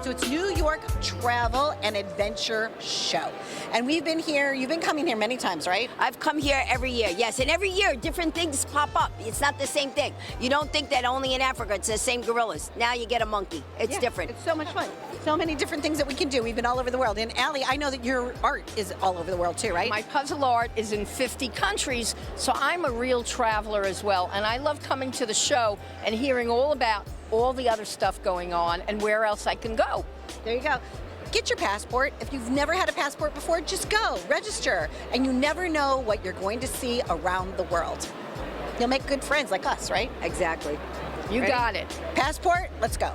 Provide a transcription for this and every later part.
to its New York Travel and Adventure Show. And we've been here, you've been coming here many times, right? I've come here every year, yes, and every year different things pop up. It's not the same thing. You don't think that only in Africa it's the same gorillas. Now you get a monkey. It's different. It's so much fun. So many different things that we can do. We've been all over the world. And Allie, I know that your art is all over the world too, right? My puzzle art is in 50 countries, so I'm a real traveler as well. And I love coming to the show and hearing all about all the other stuff going on and where else I can go. There you go. Get your passport. If you've never had a passport before, just go, register. And you never know what you're going to see around the world. You'll make good friends like us, right? Exactly. You Ready? got it. Passport, let's go.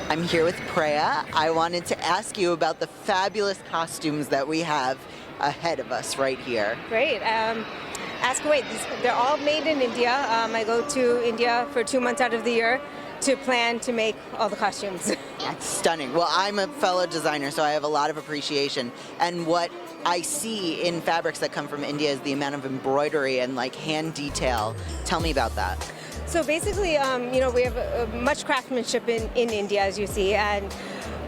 I'm here with Preya. I wanted to ask you about the fabulous costumes that we have ahead of us right here. Great. Ask away. They're all made in India. I go to India for 2 months out of the year to plan to make all the costumes. That's stunning. Well, I'm a fellow designer, so I have a lot of appreciation. And what I see in fabrics that come from India is the amount of embroidery and like hand detail. Tell me about that. So basically, we have much craftsmanship in India, as you see, and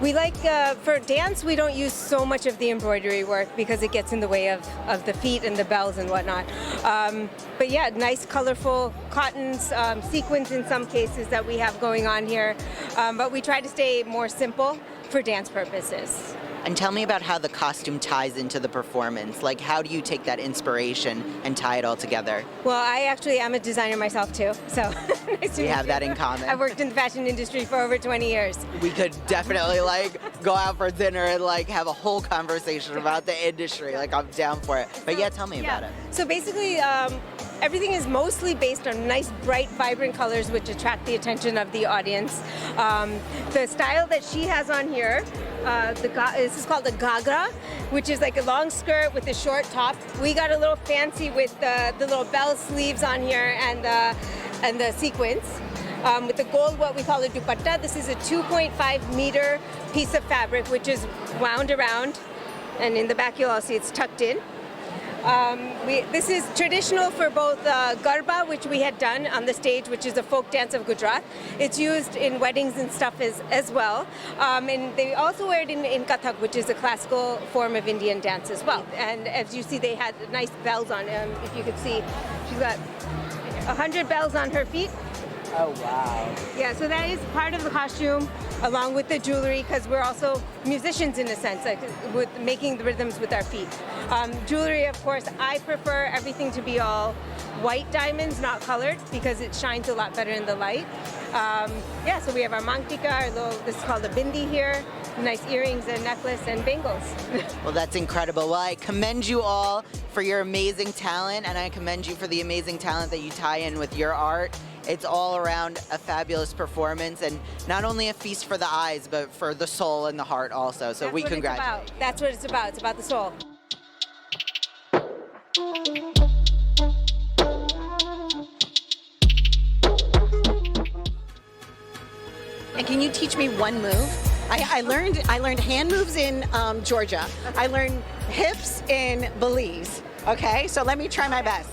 we like, for dance, we don't use so much of the embroidery work because it gets in the way of the feet and the bells and whatnot. But yeah, nice colorful cottons, sequins in some cases that we have going on here, but we try to stay more simple for dance purposes. And tell me about how the costume ties into the performance. Like, how do you take that inspiration and tie it all together? Well, I actually am a designer myself too, so nice to We meet have you. that in common. I've worked in the fashion industry for over 20 years. We could definitely like go out for dinner and like have a whole conversation about the industry. Like, I'm down for it. But yeah, tell me about it. So basically, everything is mostly based on nice, bright, vibrant colors which attract the attention of the audience. The style that she has on here, this is called a ghagra, which is like a long skirt with a short top. We got a little fancy with the little bell sleeves on here and the sequins. With the gold, what we call a dupatta, this is a 2.5 meter piece of fabric which is wound around, and in the back you'll all see it's tucked in. This is traditional for both Garba, which we had done on the stage, which is a folk dance of Gujarat. It's used in weddings and stuff as well. And they also wear it in Kathak, which is a classical form of Indian dance as well. And as you see, they had nice bells on. If you could see, she's got 100 bells on her feet. Oh, wow. Yeah, so that is part of the costume, along with the jewelry, because we're also musicians in a sense, like with making the rhythms with our feet. Jewelry, of course, I prefer everything to be all white diamonds, not colored, because it shines a lot better in the light. Yeah, so we have our mangtika, this is called a bindi here, nice earrings and necklace and bangles. Well, that's incredible. Well, I commend you all for your amazing talent, and I commend you for the amazing talent that you tie in with your art. It's all around a fabulous performance, and not only a feast for the eyes, but for the soul and the heart also. So we congratulate you. That's what it's about. It's about the soul. And can you teach me one move? I learned hand moves in Georgia. I learned hips in Belize. Okay, so let me try my best.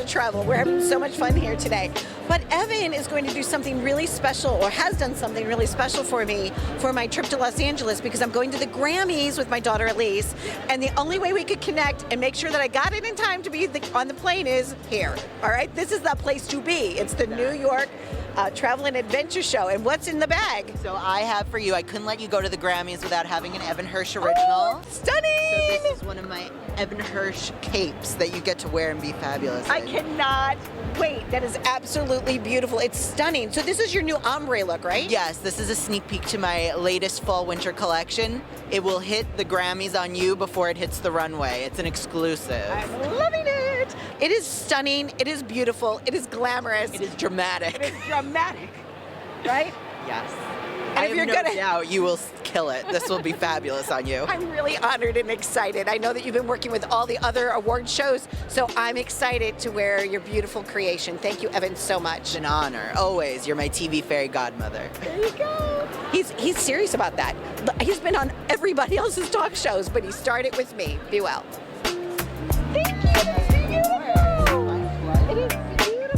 to travel. We're having so much fun here today. But Evan is going to do something really special, or has done something really special for me for my trip to Los Angeles, because I'm going to the Grammys with my daughter Elise, and the only way we could connect and make sure that I got it in time to be on the plane is here. All right, this is the place to be. It's the New York Travel and Adventure Show. And what's in the bag? So I have for you, I couldn't let you go to the Grammys without having an Evan Hirsch original. Oh, stunning! So this is one of my Evan Hirsch capes that you get to wear and be fabulous I in. cannot wait. That is absolutely beautiful. It's stunning. So this is your new ombre look, right? Yes, this is a sneak peek to my latest fall-winter collection. It will hit the Grammys on you before it hits the runway. It's an exclusive. I'm loving it. It is stunning. It is beautiful. It is glamorous. It is dramatic. It is dramatic, right? Yes. And I if have you're no gonna- doubt you will kill it. This will be fabulous on you. I'm really honored and excited. I know that you've been working with all the other award shows, so I'm excited to wear your beautiful creation. Thank you, Evan, so much. It's an honor. Always. You're my TV fairy godmother. There you go. He's serious about that. He's been on everybody else's talk shows, but he started with me. Be well. Thank you. It's beautiful. It is beautiful.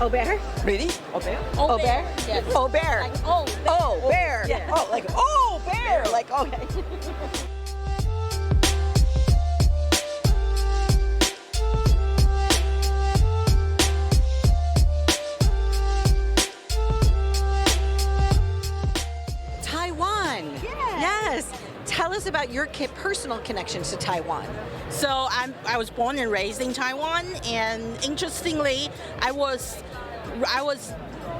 Aubert? Really? Aubert? Yes. Aubert. Like, oh, Oh, bear. Yeah. Oh, like, oh, bear. Like, okay. Taiwan. Yes. Tell us about your personal connections to Taiwan. So I was born and raised in Taiwan, and interestingly, I was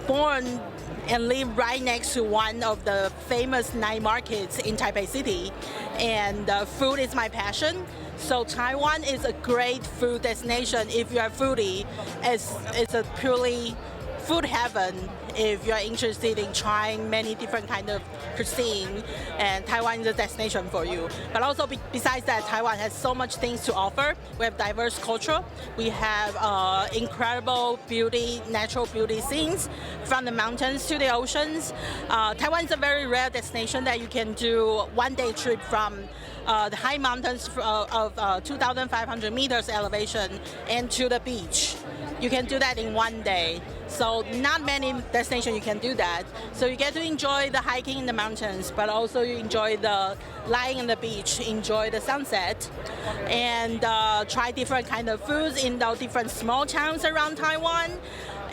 born and live right next to one of the famous night markets in Taipei City, and food is my passion. So Taiwan is a great food destination if you're a foodie. It's a purely food heaven if you're interested in trying many different kind of cuisine, and Taiwan is a destination for you. But also besides that, Taiwan has so much things to offer. We have diverse culture. We have incredible beauty, natural beauty scenes from the mountains to the oceans. Taiwan is a very rare destination that you can do one-day trip from the high mountains of 2,500 meters elevation and to the beach. You can do that in one day. So not many destinations you can do that. So you get to enjoy the hiking in the mountains, but also you enjoy the lying on the beach, enjoy the sunset, and try different kind of foods in the different small towns around Taiwan.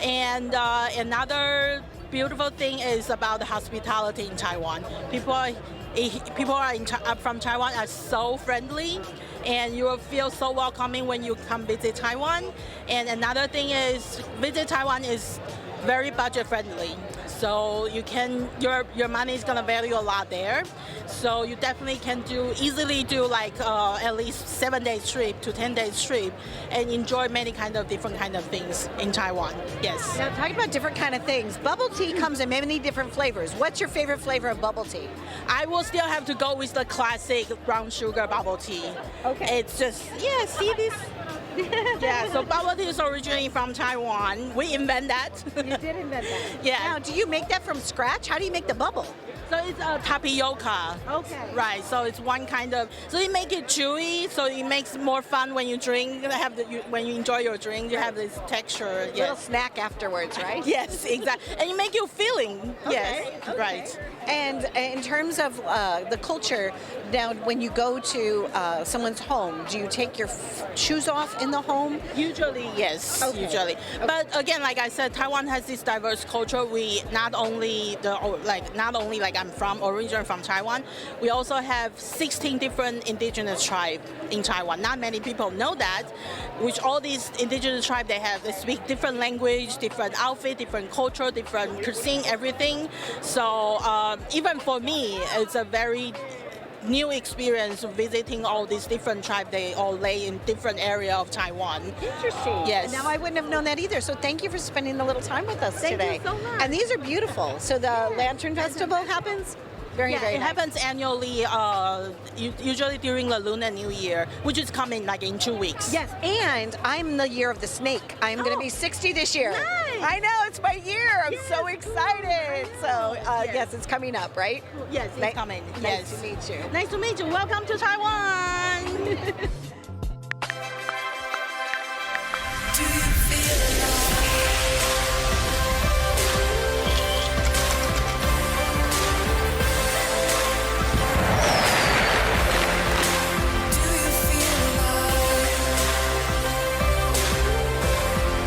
And another beautiful thing is about the hospitality in Taiwan. People from Taiwan are so friendly, and you will feel so welcoming when you come visit Taiwan. And another thing is, visit Taiwan is very budget friendly. So you can, your money is gonna value a lot there. So you definitely can easily do like at least 7 days trip to 10 days trip and enjoy many different kind of things in Taiwan. Yes. Now, talking about different kind of things, bubble tea comes in many different flavors. What's your favorite flavor of bubble tea? I will still have to go with the classic brown sugar bubble tea. Okay. It's just, yeah, see this? Yeah, so bubble tea is originally from Taiwan. We invent that. You did invent that. Yeah. Now, do you make that from scratch? How do you make the bubble? So it's tapioca. Okay. Right, so it's one kind of, so you make it chewy, so it makes more fun when you drink, when you enjoy your drink, you have this texture. Little Yes. snack afterwards, right? Yes, exactly. And you make your feeling. Okay, Yes, okay. right. And in terms of the culture, now when you go to someone's home, do you take your shoes off in the home? Usually, yes. Okay. Usually, but again, like I said, Taiwan has this diverse culture. We not only like I'm originally from Taiwan. We also have 16 different indigenous tribes in Taiwan. Not many people know that. Which all these indigenous tribes they speak different language, different outfit, different culture, different cuisine, everything. So even for me, it's a very new experience visiting all these different tribes. They all lay in different area of Taiwan. Interesting. Yes. Now I wouldn't have known that either. So thank you for spending a little time with us today. Thank you so much. And these are beautiful. So the Lantern Festival happens? Very It nice. happens annually, usually during the Lunar New Year, which is coming like in 2 weeks. Yes, and I'm the year of the snake. I'm going to be 60 this year. Nice. I know, it's my year. I'm so excited. So, yes, it's coming up, right? Yes, it's coming. Nice Yes. to meet you. Nice to meet you. Welcome to Taiwan. Do you feel alive? Do you feel alive?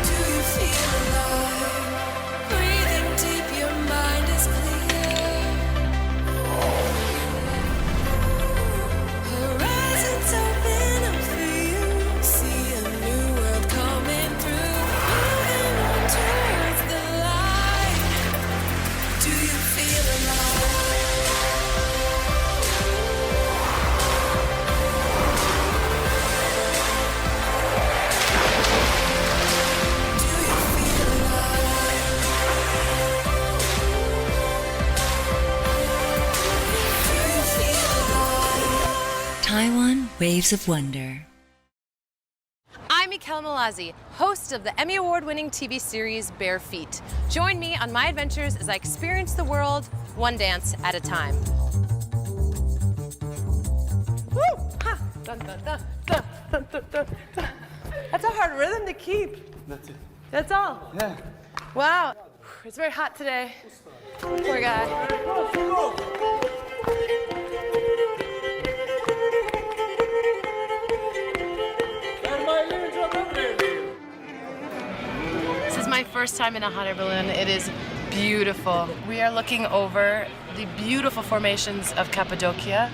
Do you feel alive? Breathing deep, your mind is clear. Horizons open up for you. See a new world coming through. Moving on towards the light. Do you feel alive? Taiwan Waves of Wonder. I'm Trichologist, host of the Emmy Award-winning TV series Bare Feet. Join me on my adventures as I experience the world one dance at a time. Woo! Ha! Dun, dun, dun, dun, dun, dun, dun, dun. That's a hard rhythm to keep. That's it. That's all? Yeah. Wow. It's very hot today. Poor guy. This is my first time in a hot air balloon. It is beautiful. We are looking over the beautiful formations of Cappadocia.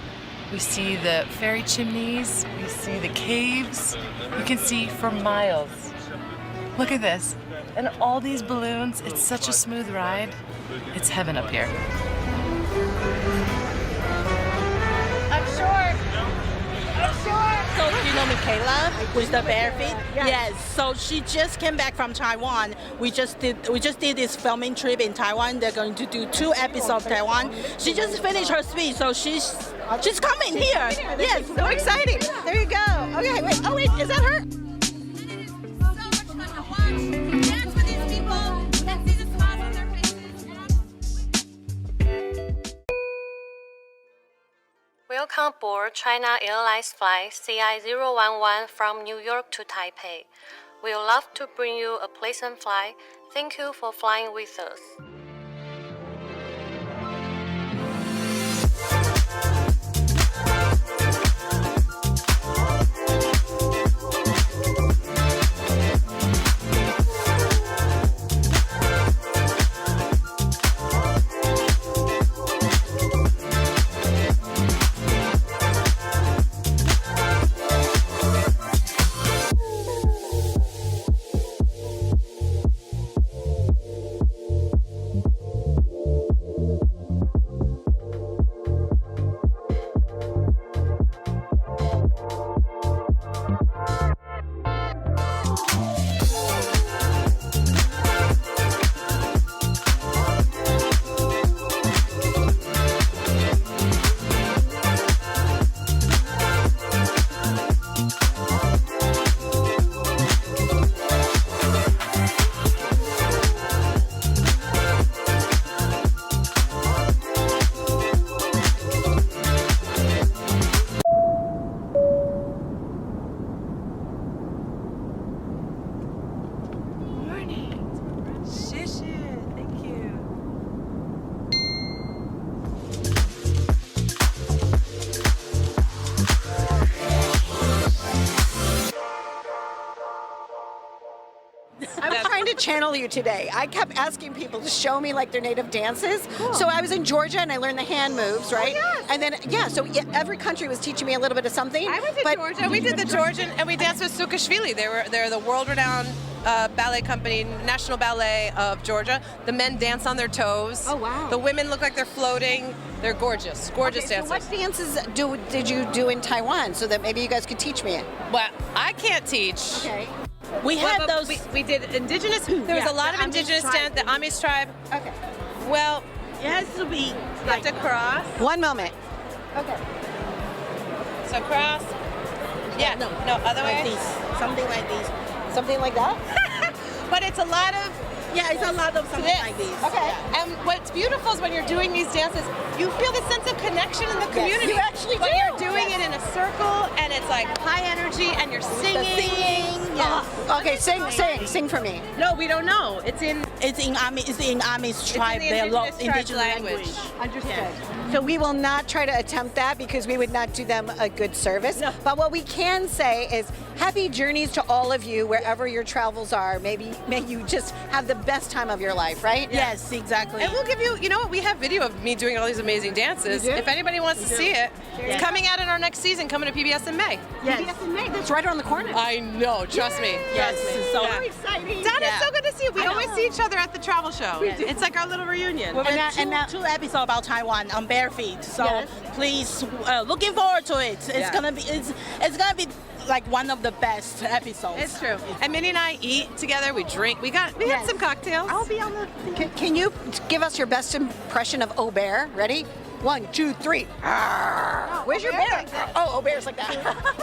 We see the fairy chimneys, we see the caves. You can see for miles. Look at this. And all these balloons, it's such a smooth ride. It's heaven up here. I'm short. I'm short. So do you know Michaela with the bare feet? Yes. So she just came back from Taiwan. We just did this filming trip in Taiwan. They're going to do 2 episodes of Taiwan. She just finished her speech, so she's coming here. Yes. So exciting. There you go. Okay, wait. Oh, wait. Is that her? Welcome aboard China Airlines flight CI011 from New York to Taipei. We would love to bring you a pleasant flight. Thank you for flying with us. trying to channel you today. I kept asking people to show me like their native dances. Cool. So I was in Georgia and I learned the hand moves, right? Oh, yes. And then, so every country was teaching me a little bit of something. I went to Georgia. We did the Georgian, and we danced with Saakashvili. They're the world-renowned ballet company, National Ballet of Georgia. The men dance on their toes. Oh, wow. The women look like they're floating. They're gorgeous, gorgeous dancers. So what dances did you do in Taiwan so that maybe you guys could teach me? Well, I can't teach. Okay. We had But those. We did indigenous. There was a lot of indigenous dance. The Amish tribe. Okay. Well, It has to be you have to cross. One moment. Okay. So cross. Yeah. No. Other like way. this, something like this. Something like that? But it's a lot of. Yeah, it's a lot of something This. like this. Okay. Yeah. And what's beautiful is when you're doing these dances, you feel the sense of connection in the community. you actually when do. you're doing it in a circle and it's like high energy and you're singing. Okay, sing for me. No, we don't know. It's in Amish tribe. the Their indigenous tribe language. Understood. So we will not try to attempt that because we would not do them a good service. No. But what we can say is happy journeys to all of you wherever your travels are. May you just have the best time of your life, right? Yes, exactly. And we'll give you know what? We have video of me doing all these amazing dances. You do? If anybody wants to see it, it's coming out in our next season, coming to PBS in May. Yes. PBS in May. That's right around the corner. I know, trust me. Yes. So Yeah. exciting. Donna, Yeah. it's so good to see you. We always see each other at the travel show. It's like our little reunion. and now two episodes about Taiwan on bare feet. So Yes. please, looking forward to it. It's gonna be it's like one of the best episodes. It's true. And Minnie and I eat together. We drink. We had some cocktails. I'll be on the. Can you give us your best impression of Aubert? Ready? 1, 2, 3. Arr. Where's your bear? Oh, Aubert's like that.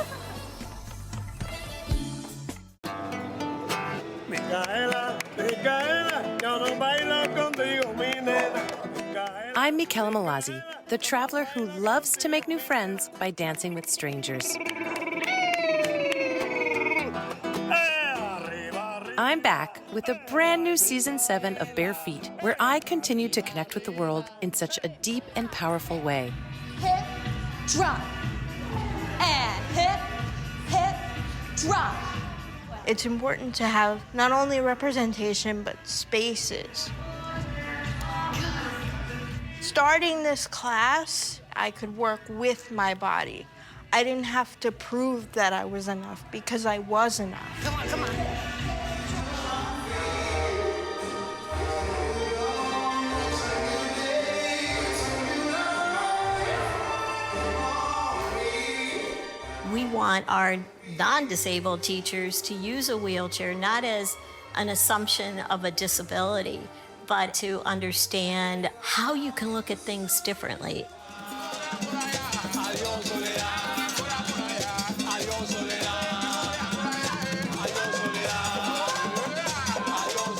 I'm Michaela Malazzi, the traveler who loves to make new friends by dancing with strangers. I'm back with a brand new season 7 of Bare Feet, where I continue to connect with the world in such a deep and powerful way. Hip, drop, and hip, drop. It's important to have not only representation, but spaces. Starting this class, I could work with my body. I didn't have to prove that I was enough because I was enough. Come on, come on. We want our non-disabled teachers to use a wheelchair not as an assumption of a disability, but to understand how you can look at things differently.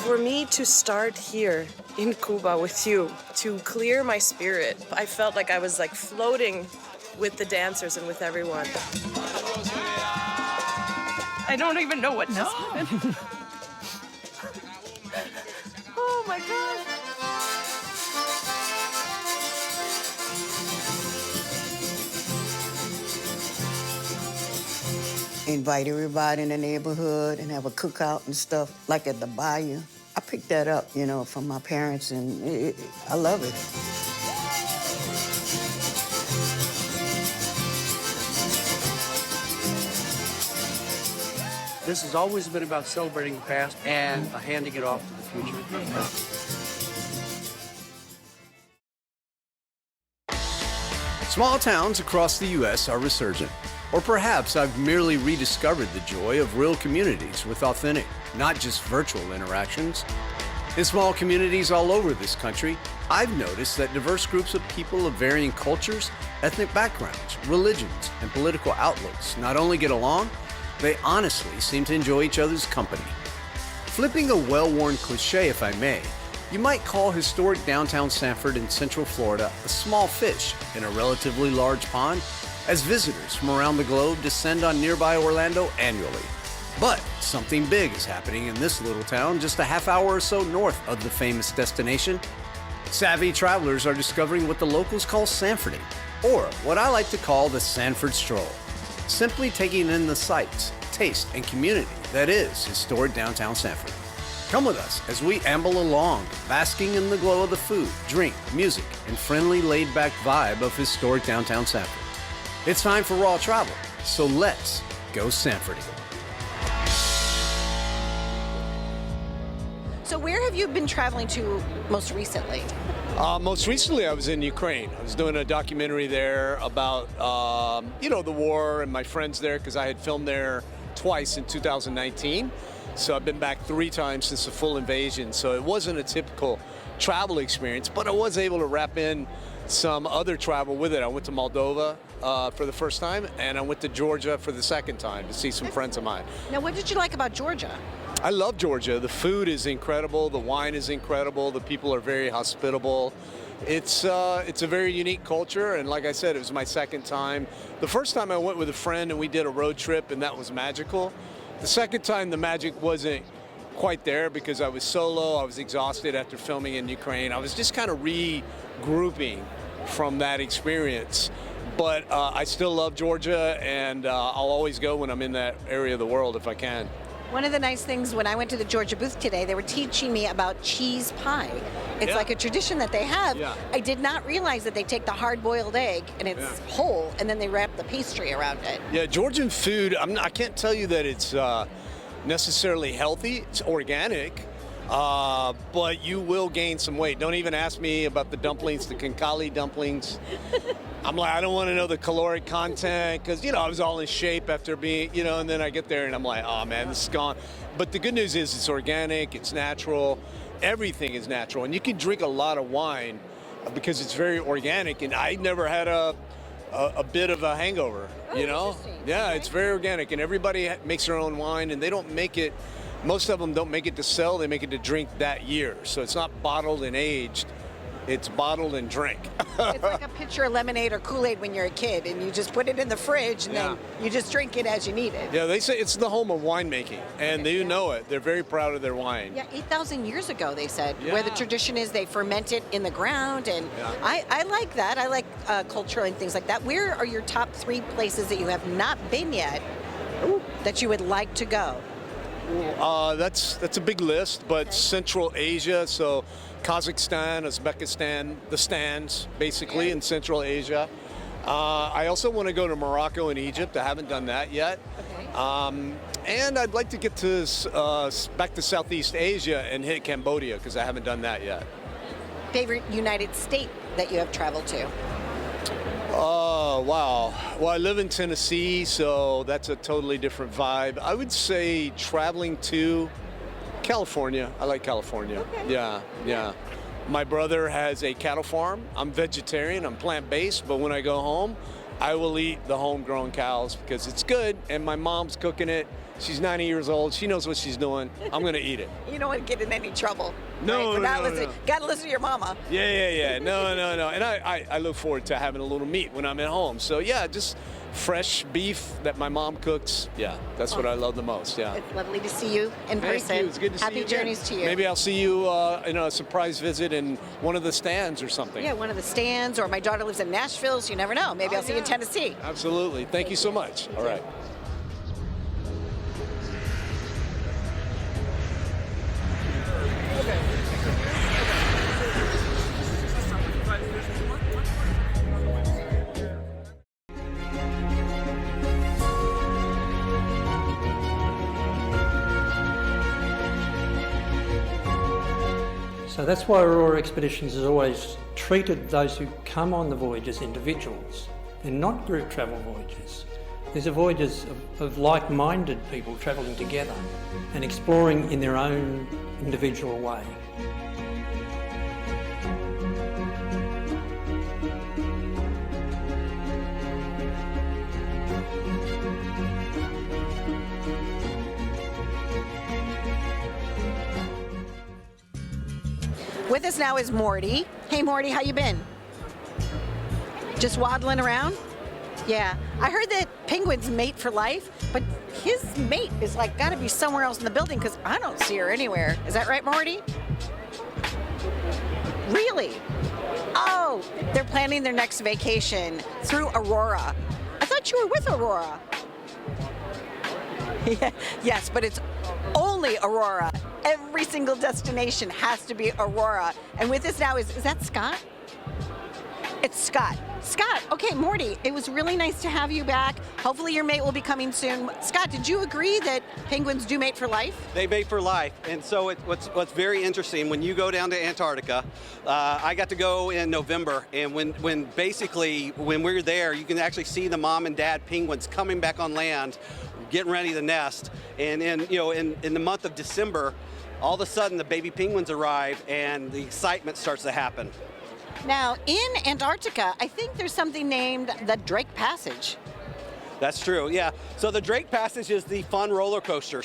For me to start here in Cuba with you, to clear my spirit, I felt like I was like floating with the dancers and with everyone. I don't even know what just happened. Oh my God. Invite everybody in the neighborhood and have a cookout and stuff, like at the bayou. I picked that up, from my parents, and I love it. This has always been about celebrating the past and handing it off to the future. Small towns across the U.S. are resurgent. Or perhaps I've merely rediscovered the joy of real communities with authentic, not just virtual interactions. In small communities all over this country, I've noticed that diverse groups of people of varying cultures, ethnic backgrounds, religions, and political outlooks not only get along, they honestly seem to enjoy each other's company. Flipping a well-worn cliche, if I may, you might call historic downtown Sanford in Central Florida a small fish in a relatively large pond, as visitors from around the globe descend on nearby Orlando annually. But something big is happening in this little town just a half hour or so north of the famous destination. Savvy travelers are discovering what the locals call Sanfording, or what I like to call the Sanford Stroll. Simply taking in the sights, taste, and community that is historic downtown Sanford. Come with us as we amble along, basking in the glow of the food, drink, music, and friendly laid-back vibe of historic downtown Sanford. It's time for Raw Travel, so let's go Sanford. So where have you been traveling to most recently? Most recently, I was in Ukraine. I was doing a documentary there about, the war and my friends there, because I had filmed there twice in 2019. So I've been back 3 times since the full invasion. So it wasn't a typical travel experience, but I was able to wrap in some other travel with it. I went to Moldova for the first time, and I went to Georgia for the second time to see some friends of mine. Now, what did you like about Georgia? I love Georgia. The food is incredible. The wine is incredible. The people are very hospitable. It's a very unique culture, and like I said, it was my second time. The first time I went with a friend and we did a road trip, and that was magical. The second time, the magic wasn't quite there because I was solo. I was exhausted after filming in Ukraine. I was just kind of regrouping from that experience. But I still love Georgia, and I'll always go when I'm in that area of the world if I can. One of the nice things when I went to the Georgia booth today, they were teaching me about cheese pie. It's like a tradition that they have. Yeah. I did not realize that they take the hard-boiled egg and it's whole, and then they wrap the pastry around it. Yeah, Georgian food, I can't tell you that it's necessarily healthy. It's organic, but you will gain some weight. Don't even ask me about the dumplings, the Kankali dumplings. I'm like, I don't want to know the caloric content because, I was all in shape after being, and then I get there and I'm like, oh man, this is gone. But the good news is it's organic, it's natural, everything is natural. And you can drink a lot of wine because it's very organic. And I never had a bit of a hangover, Yeah, it's very organic. And everybody makes their own wine, and they don't make it, most of them don't make it to sell, they make it to drink that year. So it's not bottled and aged. It's bottled and drink. It's like a pitcher of lemonade or Kool-Aid when you're a kid, and you just put it in the fridge, and then you just drink it as you need it. Yeah, they say it's the home of winemaking, and they know it. They're very proud of their wine. Yeah, 8,000 years ago, they said, where the tradition is they ferment it in the ground, and I like that. I like culture and things like that. Where are your top 3 places that you have not been yet that you would like to go? That's a big list, but Central Asia, so Kazakhstan, Uzbekistan, the stands, basically, in Central Asia. I also want to go to Morocco and Egypt. I haven't done that yet. And I'd like to get to back to Southeast Asia and hit Cambodia, because I haven't done that yet. Favorite United State that you have traveled to? Oh, wow. Well, I live in Tennessee, so that's a totally different vibe. I would say traveling to California. I like California. Okay. Yeah. My brother has a cattle farm. I'm vegetarian, I'm plant-based, but when I go home, I will eat the homegrown cows because it's good, and my mom's cooking it. She's 90 years old. She knows what she's doing. I'm going to eat it. You don't want to get in any trouble. No, right? no. Got to listen to your mama. Yeah. No. And I look forward to having a little meat when I'm at home. So, yeah, just fresh beef that my mom cooks. Yeah, that's what I love the most, yeah. It's lovely to see you in person. Thank you. It's good to see you. Happy journeys to you. Maybe I'll see you in a surprise visit in one of the stands or something. Yeah, one of the stands, or my daughter lives in Nashville, so you never know. Maybe I'll see you in Tennessee. Absolutely. Thank you so much. All right. So that's why ROgHA Expeditions has always treated those who come on the voyage as individuals. They're not group travel voyages. These are voyages of like-minded people travelling together and exploring in their own individual way. With us now is Morty. Hey Morty, how you been? Just waddling around? Yeah. I heard that penguins mate for life, but his mate is like gotta be somewhere else in the building because I don't see her anywhere. Is that right, Morty? Really? Oh, they're planning their next vacation through ROgHA. I thought you were with ROgHA. Yeah, yes, but it's only ROgHA. every single destination has to be Aurora. And with us now is that Scott? It's Scott. Scott, okay, Morty, it was really nice to have you back. Hopefully your mate will be coming soon. Scott, did you agree that penguins do mate for life? They mate for life, and so what's very interesting, when you go down to Antarctica, I got to go in November, and when we're there, you can actually see the mom and dad penguins coming back on land, getting ready to nest, and in the month of December, all of a sudden the baby penguins arrive, and the excitement starts to happen. Now, in Antarctica, I think there's something named the Drake Passage. That's true, yeah. So the Drake Passage is the fun roller coaster.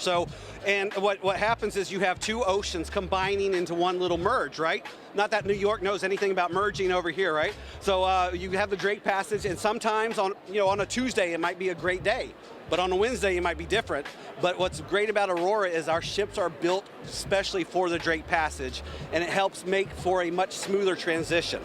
And what happens is you have two oceans combining into one little merge, right? Not that New York knows anything about merging over here, right? So you have the Drake Passage, and sometimes on a Tuesday it might be a great day, but on a Wednesday it might be different. But what's great about Aurora is our ships are built especially for the Drake Passage, and it helps make for a much smoother transition.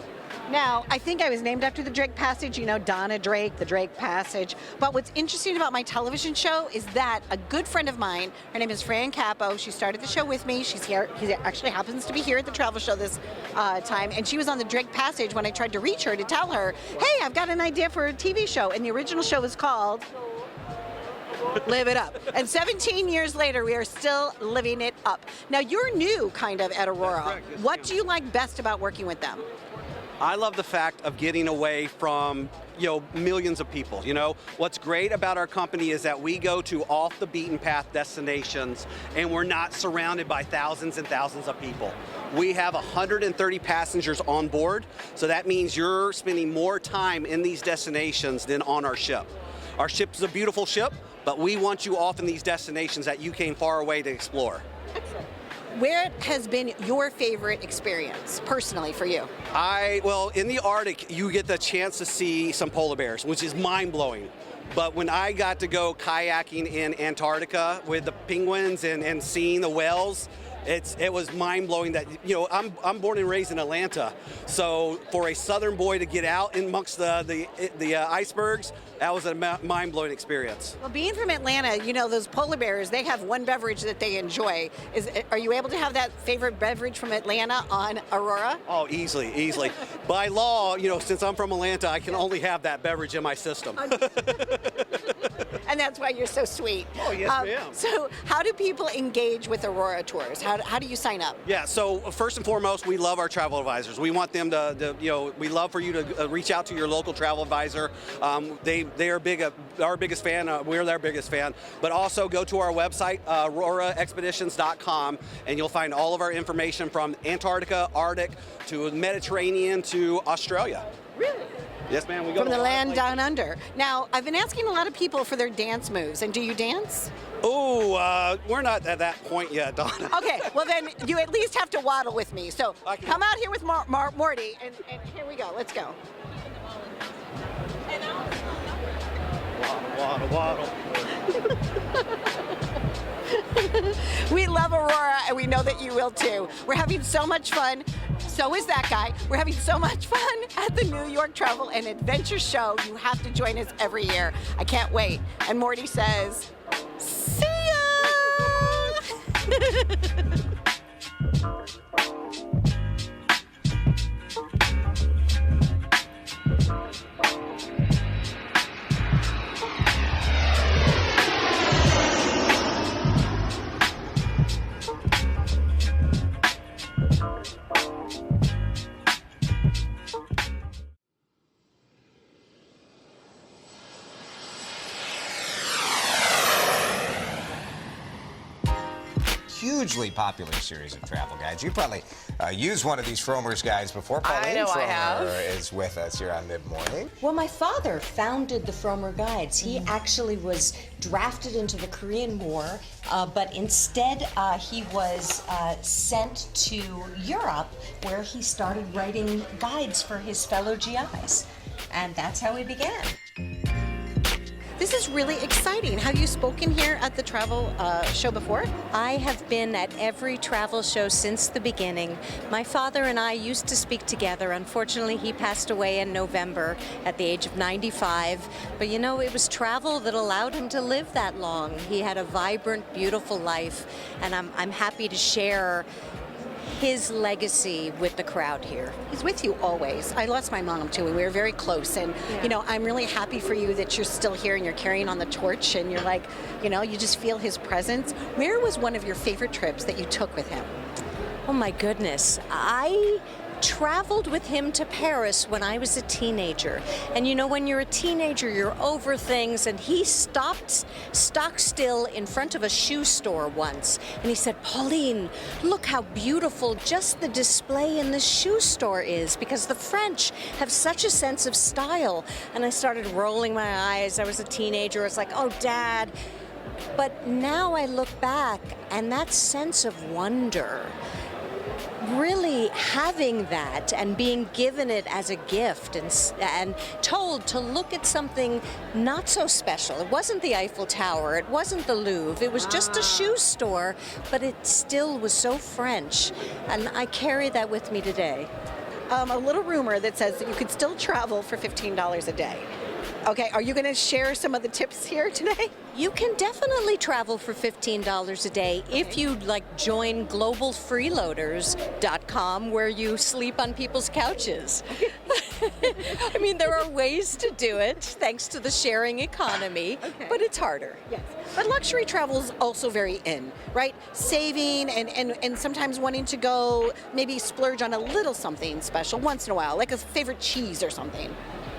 Now, I think I was named after the Drake Passage, Donna Drake, the Drake Passage. But what's interesting about my television show is that a good friend of mine, her name is Fran Capo, she started the show with me. She's here, he actually happens to be here at the travel show this time, and she was on the Drake Passage when I tried to reach her to tell her, hey, I've got an idea for a TV show. And the original show was called Live It Up. And 17 years later, we are still living it up. Now, you're new, kind of, at Aurora. What do you like best about working with them? I love the fact of getting away from millions of people. What's great about our company is that we go to off the beaten path destinations, and we're not surrounded by thousands and thousands of people. We have 130 passengers on board, so that means you're spending more time in these destinations than on our ship. Our ship is a beautiful ship, but we want you off in these destinations that you came far away to explore. Excellent. Where has been your favorite experience, personally, for you? Well, in the Arctic, you get the chance to see some polar bears, which is mind-blowing. But when I got to go kayaking in Antarctica with the penguins and seeing the whales, it was mind-blowing that, I'm born and raised in Atlanta. So for a southern boy to get out amongst the icebergs, that was a mind-blowing experience. Well, being from Atlanta, those polar bears, they have one beverage that they enjoy. Are you able to have that favorite beverage from Atlanta on Aurora? Oh, easily. By law, since I'm from Atlanta, I can only have that beverage in my system. And that's why you're so sweet. Oh, yes, ma'am. So how do people engage with Aurora Tours? How do you sign up? Yeah, so first and foremost, we love our travel advisors. We want them we love for you to reach out to your local travel advisor. They are our biggest fan. We're their biggest fan. But also go to our website, ROgHA and you'll find all of our information from Antarctica, Arctic, to Mediterranean, to Australia. Really? Yes, ma'am. We go from the land places. down under. Now, I've been asking a lot of people for their dance moves, and do you dance? Oh, we're not at that point yet, Donna. Okay, well then you at least have to waddle with me. So come out here with Morty, and here we go. Let's go. Waddle. We love Aurora, and we know that you will too. We're having so much fun. So is that guy. We're having so much fun at the New York Travel and Adventure Show. You have to join us every year. I can't wait. And Morty says, see ya! Hugely popular series of travel guides. You probably used one of these Frommer's guides before. I know I have. Frommer is with us here on Mid-Morning. Well, my father founded the Frommer Guides. He actually was drafted into the Korean War, but instead he was sent to Europe, where he started writing guides for his fellow GIs. And that's how he began. This is really exciting. Have you spoken here at the travel show before? I have been at every travel show since the beginning. My father and I used to speak together. Unfortunately, he passed away in November at the age of 95. But you know, it was travel that allowed him to live that long. He had a vibrant, beautiful life, and I'm happy to share his legacy with the crowd here. He's with you always. I lost my mom too, and we were very close. And you know, I'm really happy for you that you're still here and you're carrying on the torch, and you're like, you know, you just feel his presence. Where was one of your favorite trips that you took with him? Oh my goodness. I traveled with him to Paris when I was a teenager. And you know, when you're a teenager, you're over things, and he stopped stock still in front of a shoe store once, and he said, "Pauline, look how beautiful just the display in the shoe store is, because the French have such a sense of style." And I started rolling my eyes. I was a teenager. I was like, "Oh, Dad." But now I look back, and that sense of wonder, really having that and being given it as a gift and told to look at something not so special. It wasn't the Eiffel Tower, it wasn't the Louvre, it was just a shoe store, but it still was so French, and I carry that with me today. A little rumor that says that you could still travel for $15 a day. Okay, are you going to share some of the tips here today? You can definitely travel for $15 a day if you join globalfreeloaders.com, where you sleep on people's couches. I mean, there are ways to do it thanks to the sharing economy, but it's harder. Yes. But luxury travel is also very in, right? Saving and sometimes wanting to go maybe splurge on a little something special once in a while, like a favorite cheese or something.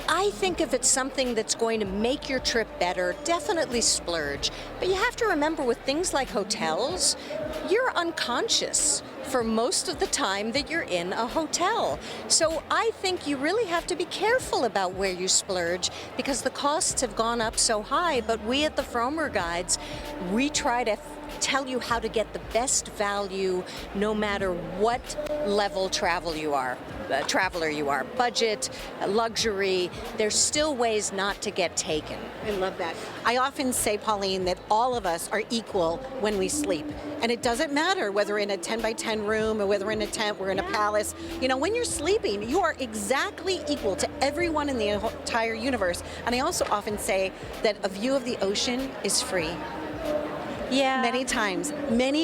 I think if it's something that's going to make your trip better, definitely splurge. But you have to remember, with things like hotels, you're unconscious for most of the time that you're in a hotel. So I think you really have to be careful about where you splurge, because the costs have gone up so high. But we at the Fromer Guides, we try to tell you how to get the best value no matter what level traveler you are, budget, luxury. There's still ways not to get taken. I love that. I often say, Pauline, that all of us are equal when we sleep. And it doesnn't matter whether we're in a 10 by 10 room or whether we're in a tent, we're in a palace. You know, when you're sleeping, you are exactly equal to everyone in the entire universe. And I also often say that a view of the ocean is free. Yeah. Many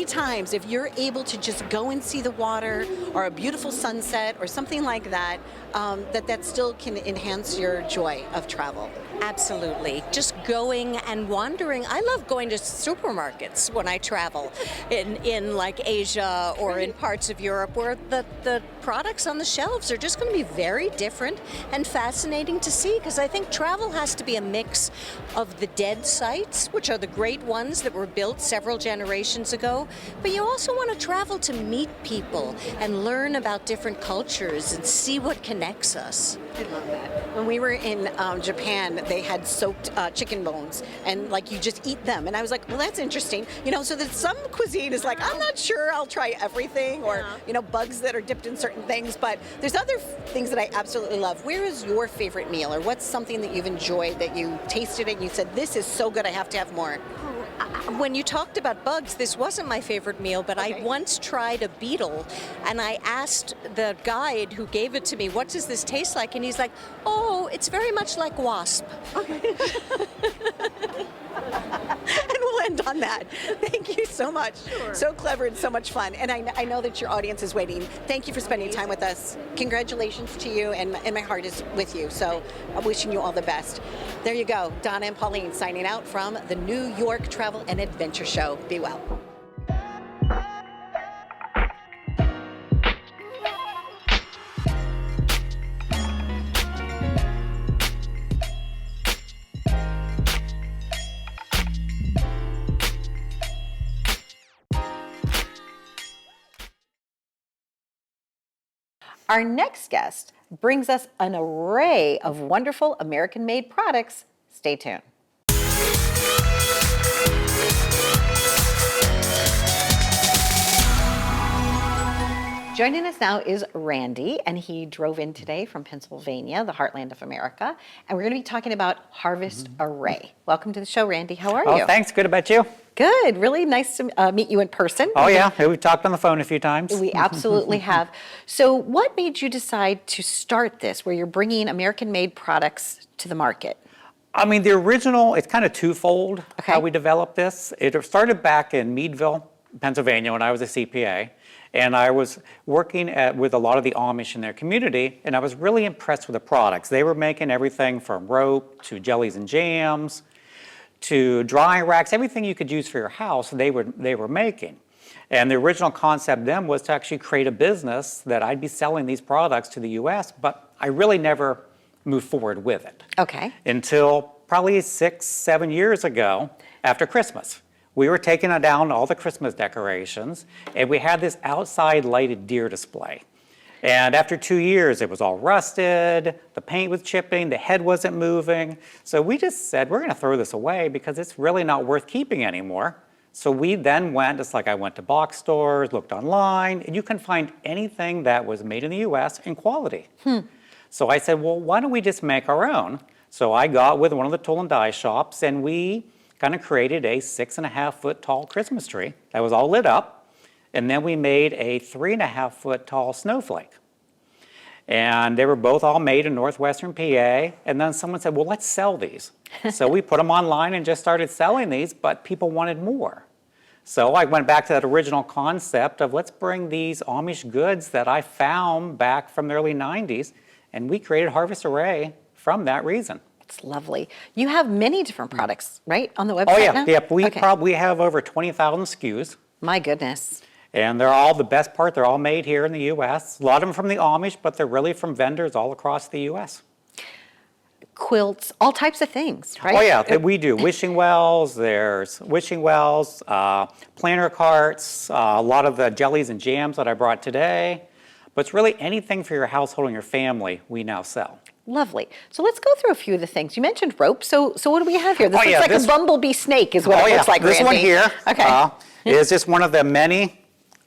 times, if you're able to just go and see the water or a beautiful sunset or something like that, that still can enhance your joy of travel. Absolutely. Just going and wandering. I love going to supermarkets when I travel in like Asia or in parts of Europe, where the products on the shelves are just going to be very different and fascinating to see, because I think travel has to be a mix of the dead sites, which are the great ones that were built several generations ago, but you also want to travel to meet people and learn about different cultures and see what connects us. I love that. When we were in Japan, they had soaked chicken bones, and you just eat them. And I was like, well, that's interesting. You know, so that some cuisine is like, I'm not sure I'll try everything, or, bugs that are dipped in certain things. But there's other things that I absolutely love. Where is your favorite meal, or what's something that you've enjoyed that you tasted it and you said, this is so good, I have to have more? When you talked about bugs, this wasn't my favorite meal, but I once tried a beetle, and I asked the guide who gave it to me, what does this taste like? And he's like, oh, it's very much like wasp. Okay. And we'll end on that. Thank you so much. Sure. So clever and so much fun. And I know that your audience is waiting. Thank you for spending time with us. Congratulations to you, and my heart is with you. So I'm wishing you all the best. There you go. Donna and Pauline signing out from the New York Travel and Adventure Show. Be well. Our next guest brings us an array of wonderful American-made products. Stay tuned. Joining us now is Randy, and he drove in today from Pennsylvania, the heartland of America, and we're going to be talking about Harvest Array. Welcome to the show, Randy. How are you? Oh, thanks. Good about you. Good. Really nice to meet you in person. Oh, yeah. We've talked on the phone a few times. We absolutely have. So what made you decide to start this, where you're bringing American-made products to the market? I mean, the original, it's kind of twofold how we developed this. It started back in Meadville, Pennsylvania, when I was a CPA. And I was working with a lot of the Amish in their community, and I was really impressed with the products. They were making everything from rope to jellies and jams to drying racks, everything you could use for your house, they were making. And the original concept then was to actually create a business that I'd be selling these products to the US, but I really never moved forward with it. Okay. Until probably 6, 7 years ago, after Christmas. We were taking down all the Christmas decorations, and we had this outside lighted deer display. And after 2 years, it was all rusted, the paint was chipping, the head wasn't moving. So we just said, we're gonna throw this away because it's really not worth keeping anymore. So we then went, just like I went to box stores, looked online, and you can find anything that was made in the US in quality. So I said, well, why don't we just make our own? So I got with one of the tool and die shops, and we kind of created a 6.5-foot tall Christmas tree that was all lit up, and then we made a 3.5-foot tall snowflake. And they were both all made in northwestern PA, and then someone said, well, let's sell these. So we put them online and just started selling these, but people wanted more. So I went back to that original concept of let's bring these Amish goods that I found back from the early 90s, and we created Harvest Array from that reason. It's lovely. You have many different products, right, on the website Oh, yeah. now? Yep. We probably have over 20,000 SKUs. My goodness. And they're all the best part. They're all made here in the U.S. A lot of them from the Amish, but they're really from vendors all across the U.S. Quilts, all types of things, right? Oh, yeah. We do wishing wells. There's wishing wells, planter carts, a lot of the jellies and jams that I brought today. But it's really anything for your household and your family we now sell. Lovely. So let's go through a few of the things. You mentioned rope. So what do we have here? This looks like a bumblebee snake is what it looks like, This Randy. one here Okay. is just one of the many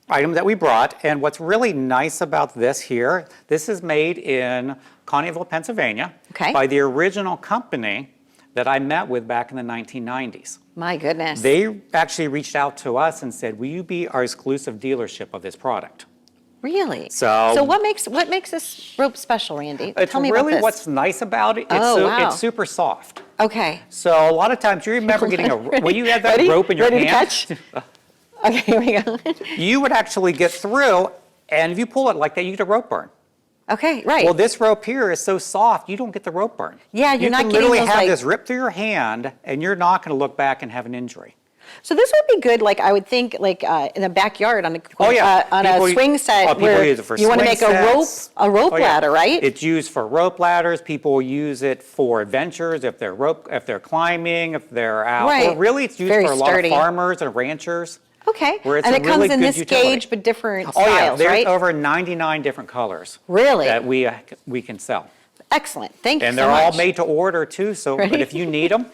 items that we brought. And what's really nice about this here, this is made in Conneautville, Pennsylvania by the original company that I met with back in the 1990s. My goodness. They actually reached out to us and said, will you be our exclusive dealership of this product? Really? So what makes this rope special, Randy? It's Tell me about really this. what's nice about it. It's It's super soft. Okay. So a lot of times, you remember getting when you had that rope in your Ready hand. to catch? Okay, here we go. You would actually get through, and if you pull it like that, you get a rope burn. Okay, right. Well, this rope here is so soft, you don't get the rope burn. Yeah, you're not You can getting literally those, have like- this ripped through your hand, and you're not going to look back and have an injury. So this would be good, like I would think, like in the backyard on a on People a swing set people where use it for you want to swing make sets. a rope ladder, right? It's used for rope ladders. People use it for adventures if they're climbing, if they're out. Right. Or really, it's used Very for a lot sturdy. of farmers and ranchers. Okay. Where it's And a it comes really in good this utility. gauge, but different Oh yeah, styles, there's right? over 99 different colors. Really? That we can sell. Excellent. Thank you And so they're all much. made to order too. So, but Right. if you need them,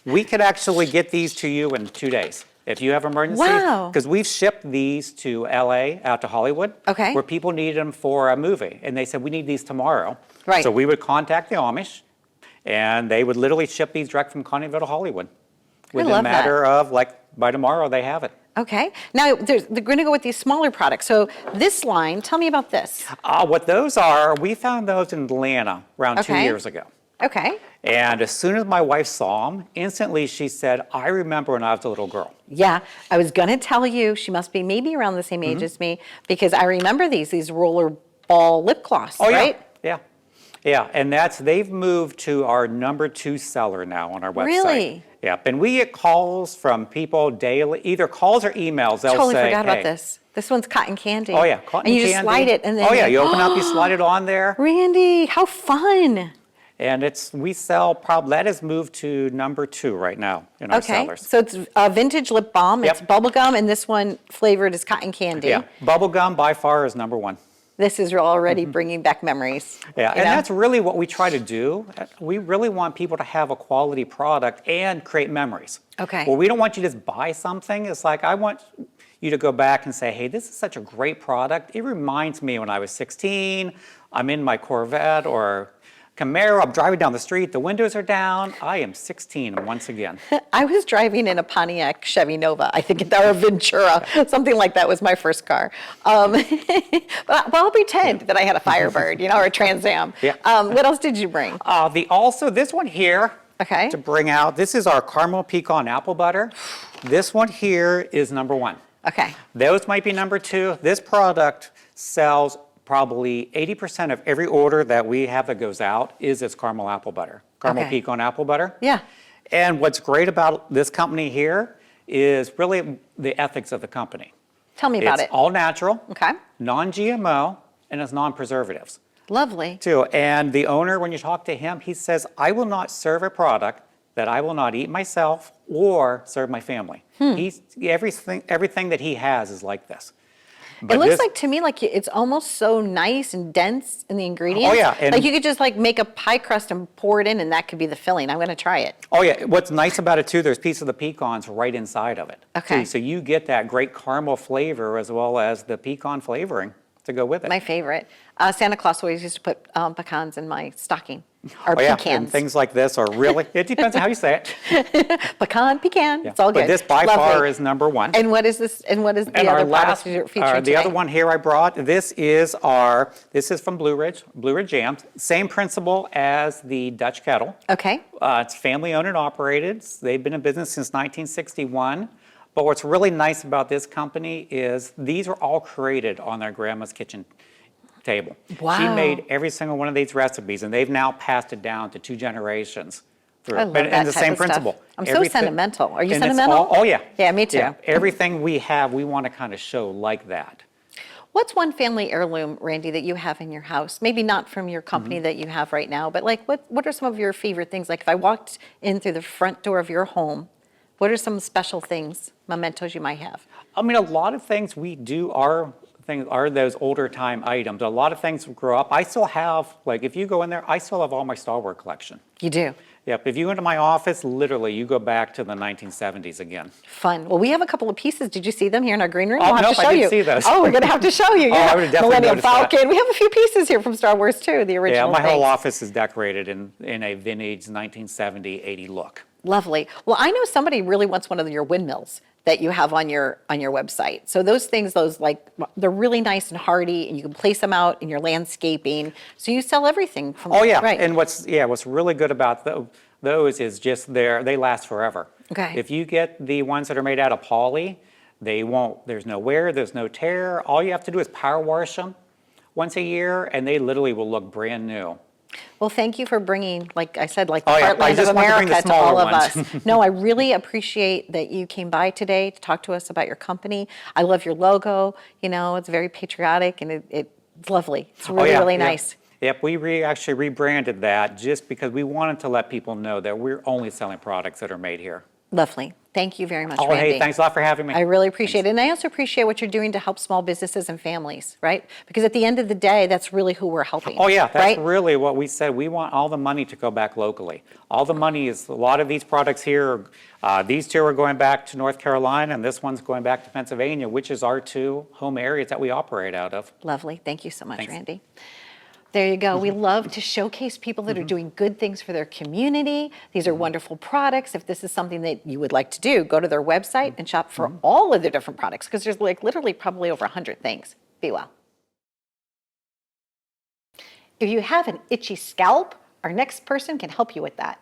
we could actually get these to you in 2 days. If you have emergency, Wow. because we've shipped these to LA, out to Hollywood, Okay. where people needed them for a movie, and they said we need these tomorrow. Right. So we would contact the Amish, and they would literally ship these direct from Conneautville to Hollywood. Within a love that. matter of by tomorrow they have it. Okay. Now they're going to go with these smaller products. So this line, tell me about this. What those are, we found those in Atlanta around 2 Okay. years ago. Okay. And as soon as my wife saw them, instantly she said, I remember when I was a little girl. Yeah, I was going to tell you, she must be maybe around the same age as me, because I remember these roller ball lip gloss, Oh, right? yeah. And they've moved to our #2 seller now on our website. Really? Yep, and we get calls from people daily, either calls or emails. They'll Totally say, forgot hey. about this. This one's cotton candy. Oh yeah, cotton and you candy. just slide it and then. Oh yeah, you open up, you slide it on there. Randy, how fun. And we sell, that has moved to #2 right now in our sellers. So it's a vintage lip balm, it's Yep. bubble gum, and this one flavored is cotton candy. Yeah, bubblegum by far is #1. This is already bringing back memories. Yeah, you and know? that's really what we try to do. We really want people to have a quality product and create memories. Okay. Well, we don't want you to just buy something. It's like, you to go back and say, hey, this is such a great product. It reminds me when I was 16, I'm in my Corvette or Camaro, I'm driving down the street, the windows are down, I am 16 once again. I was driving in a Pontiac Chevy Nova, I think, or a Ventura, something like that was my first car. But I'll pretend that I had a Firebird, or a Trans Am. Yeah. What else did you bring? Also, this one here, okay, to bring out, this is our caramel pecan apple butter. This one here is number 1. Okay. Those might be number 2. This product sells probably 80% of every order that we have that goes out is this caramel apple butter, caramel pecan apple butter. Yeah. And what's great about this company here is really the ethics of the company. Tell me about it. It's all natural, okay, non-GMO, and it's non-preservatives. Lovely. Too. And the owner, when you talk to him, he says, I will not serve a product that I will not eat myself or serve my family. Everything that he has is like this. But it looks like to me like it's almost so nice and dense in the ingredients. Oh yeah. And like you could just like make a pie crust and pour it in and that could be the filling. I'm going to try it. Oh yeah. What's nice about it too, there's pieces of the pecans right inside of it. Okay. Too. So you get that great caramel flavor as well as the pecan flavoring to go with it. My favorite. Santa Claus always used to put pecans in my stocking. Or oh, yeah. pecans. And things like this are really, it depends on how you say it. Pecan, Yeah. it's all good. But this by far is number 1. And what is this, and what is the other product you're featuring The today? other one here I brought, this is from Blue Ridge Jams. Same principle as the Dutch kettle. Okay. It's family owned and operated. They've been in business since 1961. But what's really nice about this company is these were all created on their grandma's kitchen table. Wow. She made every single one of these recipes, and they've now passed it down to 2 generations through. I love that and the type same of stuff. principle. I'm so sentimental. Are you and it's sentimental? oh yeah. Yeah, me too. Yeah, everything we have, we want to kind of show like that. What's one family heirloom, Randy, that you have in your house? Maybe not from your company that you have right now, but like what are some of your favorite things? Like if I walked in through the front door of your home, what are some special things, mementos you might have? I mean, a lot of things we do are those older time items. A lot of things grow up. I still have, like if you go in there, I still have all my Star Wars collection. You do? Yep. If you go into my office, literally, you go back to the 1970s again. Fun. Well, we have a couple of pieces. Did you see them here in our green room? Oh, We'll have nope, to show I didn't you. see those. Oh, we're going to have to show you. Oh, I would've definitely Millennium noticed that. Falcon. We have a few pieces here from Star Wars too, the original Yeah, my whole things. office is decorated in a vintage 1970, 80 look. Lovely. Well, I know somebody really wants one of your windmills that you have on your website. So those things, they're really nice and hardy, and you can place them out in your landscaping. So you sell everything from. Oh yeah, right. and what's really good about those is just they last forever. Okay. If you get the ones that are made out of poly, there's no wear, there's no tear. All you have to do is power wash them once a year, and they literally will look brand new. Well, thank you for bringing, like I said, like the Oh, yeah. I heartland just of wanted to bring the America to all smaller of ones. us. No, I really appreciate that you came by today to talk to us about your company. I love your logo. It's very patriotic and it's lovely. It's really, really nice. Yep, we actually rebranded that just because we wanted to let people know that we're only selling products that are made here. Lovely. Thank you very much, Oh, Randy. hey, thanks a lot for having me. I really appreciate it. And I also appreciate what you're doing to help small businesses and families, right? Because at the end of the day, that's really who we're helping. Oh yeah, that's right? really what we said. We want all the money to go back locally. All the money is, a lot of these products here, these 2 are going back to North Carolina and this one's going back to Pennsylvania, which is our 2 home areas that we operate out of. Lovely. Thank you so much, Thanks. Randy. There you go. We love to showcase people that are doing good things for their community. These are wonderful products. If this is something that you would like to do, go to their website and shop for all of their different products because there's like literally probably over 100 things. Be well. If you have an itchy scalp, our next person can help you with that.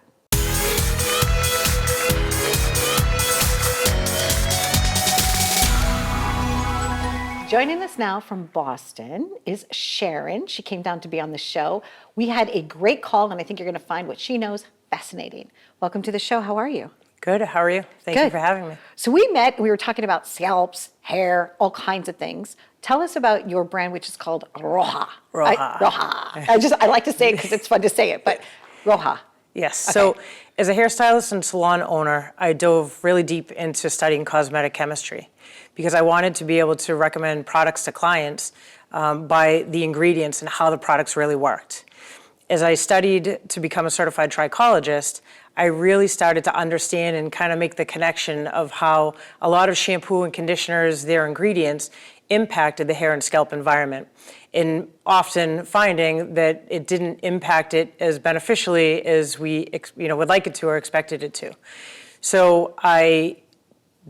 Joining us now from Boston is Sharon. She came down to be on the show. We had a great call, and I think you're going to find what she knows fascinating. Welcome to the show. How are you? Good. How are you? Thank you Good. for having me. So we met, we were talking about scalps, hair, all kinds of things. Tell us about your brand, which is called ROgHA. ROgHA. ROgHA. I like to say it because it's fun to say it, but ROgHA. Yes. Okay. So as a hairstylist and salon owner, I dove really deep into studying cosmetic chemistry because I wanted to be able to recommend products to clients by the ingredients and how the products really worked. As I studied to become a certified trichologist, I really started to understand and kind of make the connection of how a lot of shampoo and conditioners, their ingredients, impacted the hair and scalp environment, and often finding that it didn't impact it as beneficially as we would like it to or expected it to. So I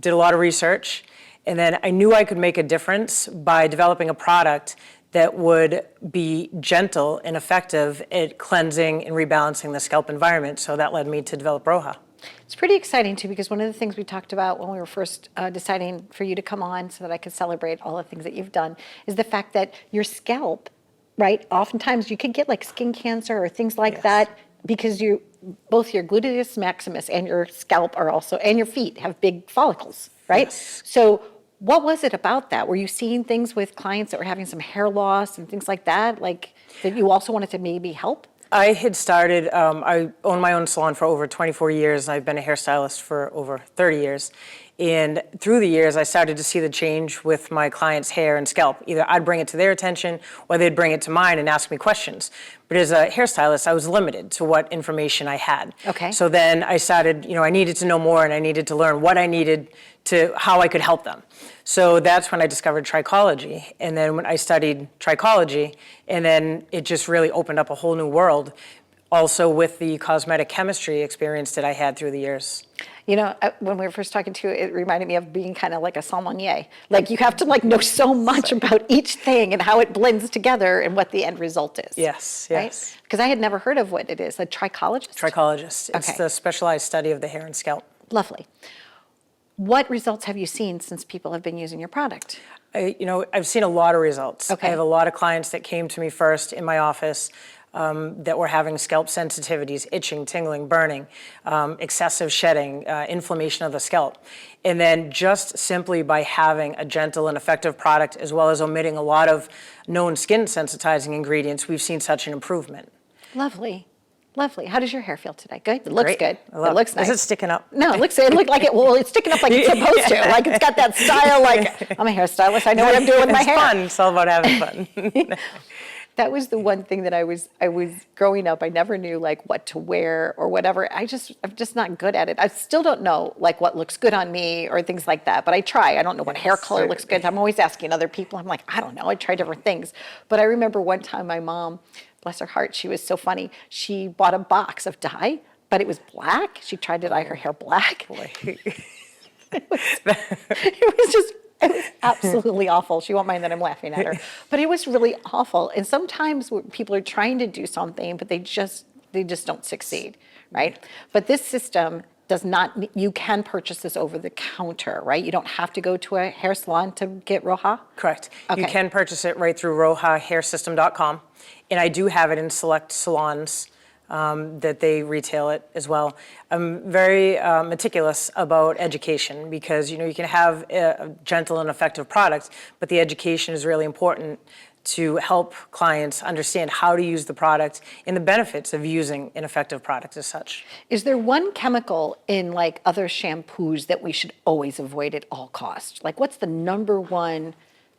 did a lot of research, and then I knew I could make a difference by developing a product that would be gentle and effective at cleansing and rebalancing the scalp environment. So that led me to develop ROgHA. It's pretty exciting too, because one of the things we talked about when we were first deciding for you to come on so that I could celebrate all the things that you've done is the fact that your scalp, right, oftentimes you could get like skin cancer or things like that because both your gluteus maximus and your scalp are also, and your feet have big follicles, right? Yes. So what was it about that? Were you seeing things with clients that were having some hair loss and things like that, like that you also wanted to maybe help? I had started, I own my own salon for over 24 years, and I've been a hairstylist for over 30 years. And through the years, I started to see the change with my clients' hair and scalp. Either I'd bring it to their attention, or they'd bring it to mine and ask me questions. But as a hairstylist, I was limited to what information I had. Okay. So then I started, I needed to know more, and I needed to learn what I needed to, how I could help them. So that's when I discovered trichology. And then when I studied trichology, and then it just really opened up a whole new world. Also with the cosmetic chemistry experience that I had through the years. When we were first talking to you, it reminded me of being kind of like a sommelier. Like you have to know so much about each thing and how it blends together and what the end result is. Yes, right? yes. Because I had never heard of what it is, a trichologist? Trichologist. It's Okay. the specialized study of the hair and scalp. Lovely. What results have you seen since people have been using your product? I've seen a lot of results. Okay. I have a lot of clients that came to me first in my office that were having scalp sensitivities, itching, tingling, burning, excessive shedding, inflammation of the scalp. And then just simply by having a gentle and effective product, as well as omitting a lot of known skin sensitizing ingredients, we've seen such an improvement. Lovely. Lovely. How does your hair feel today? Good? It looks Great. good. I love It looks it. nice. Is it sticking up? No, it looked like it. Well, it's sticking up like it's supposed to. Like it's got that style. Like I'm a hairstylist. I know what I'm doing with my hair. It's fun. It's all about having fun. That was the one thing that I was growing up. I never knew what to wear or whatever. I'm just not good at it. I still don't know what looks good on me or things like that. But I try. I don't know what hair color looks good. I'm always asking other people. I'm like, I don't know. I try different things. But I remember one time my mom, bless her heart, she was so funny. She bought a box of dye, but it was black. She tried to dye her hair black. It was absolutely awful. She won't mind that I'm laughing at her. But it was really awful. And sometimes people are trying to do something, but they just don't succeed, right? But this system does not, you can purchase this over the counter, right? You don't have to go to a hair salon to get ROgHA? Correct. Okay. You can purchase it right through ROgHAhairsystem.com. And I do have it in select salons that they retail it as well. I'm very meticulous about education because you can have a gentle and effective product, but the education is really important to help clients understand how to use the product and the benefits of using an effective product as such. Is there one chemical in other shampoos that we should always avoid at all costs? What's the number one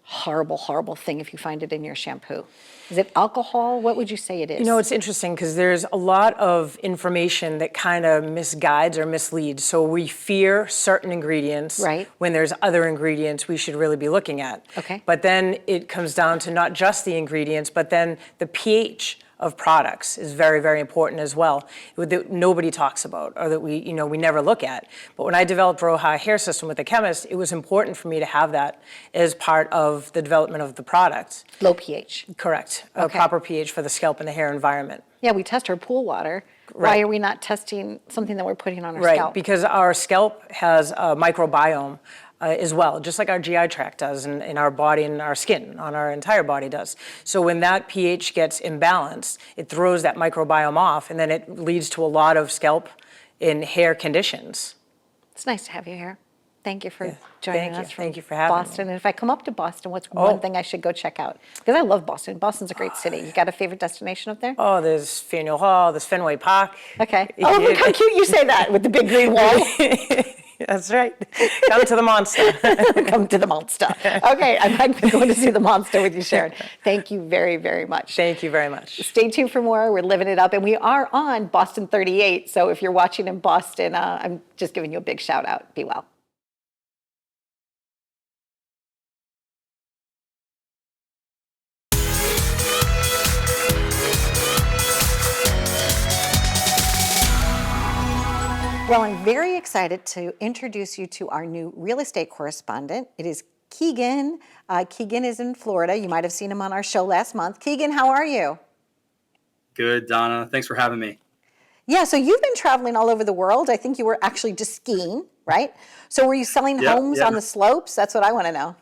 horrible thing if you find it in your shampoo? Is it alcohol? What would you say it is? It's interesting because there's a lot of information that kind of misguides or misleads. So we fear certain ingredients when there's other ingredients we should really be looking at. Okay. But then it comes down to not just the ingredients, but then the pH of products is very, very important as well, that nobody talks about or that we never look at. But when I developed ROgHA Hair System with a chemist, it was important for me to have that as part of the development of the product. Low pH. Correct. Okay. A proper pH for the scalp and the hair environment. Yeah, we test our pool water. Right. Why are we not testing something that we're putting on our Right, scalp? because our scalp has a microbiome as well, just like our GI tract does in our body and our skin, on our entire body does. So when that pH gets imbalanced, it throws that microbiome off, and then it leads to a lot of scalp and hair conditions. It's nice to have you here. Thank you for joining us from Thank you for having Boston. And if I come up to Boston, what's one thing I should go check out? Because I love Boston. Boston's a great city. You got a favorite destination up there? Oh, there's Faneuil Hall, there's Fenway Park. Okay. Oh, look how cute you say that with the big green wall. That's right. Come to the monster. Come to the monster. Okay, I'm going to see the monster with you, Sharon. Thank you very, very much. Thank you very much. Stay tuned for more. We're living it up, and we are on Boston 38. So if you're watching in Boston, I'm just giving you a big shout out. Be well. Well, I'm very excited to introduce you to our new real estate correspondent. It is Keegan. Keegan is in Florida. You might have seen him on our show last month. Keegan, how are you? Good, Donna. Thanks for having me. Yeah, so you've been traveling all over the world. I think you were actually just skiing, right? So were you selling homes on the slopes? That's what I want to know.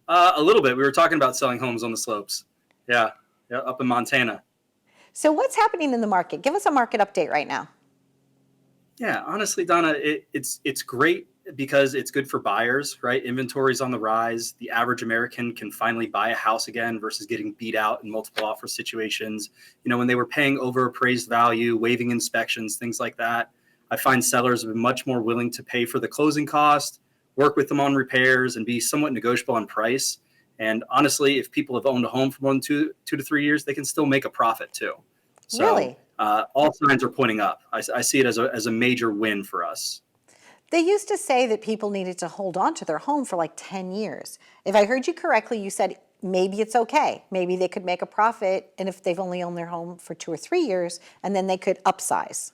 A little bit. We were talking about selling homes on the slopes. Yeah, up in Montana. So what's happening in the market? Give us a market update right now. Yeah, honestly, Donna, it's great because it's good for buyers, right? Inventory's on the rise. The average American can finally buy a house again versus getting beat out in multiple offer situations. You know, when they were paying over appraised value, waiving inspections, things like that, I find sellers have been much more willing to pay for the closing cost, work with them on repairs, and be somewhat negotiable on price. And honestly, if people have owned a home for more than two to 3 years, they can still make a profit too. So, really? All signs are pointing up. I see it as a major win for us. They used to say that people needed to hold on to their home for like 10 years. If I heard you correctly, you said maybe it's okay. Maybe they could make a profit, and if they've only owned their home for 2 or 3 years, and then they could upsize.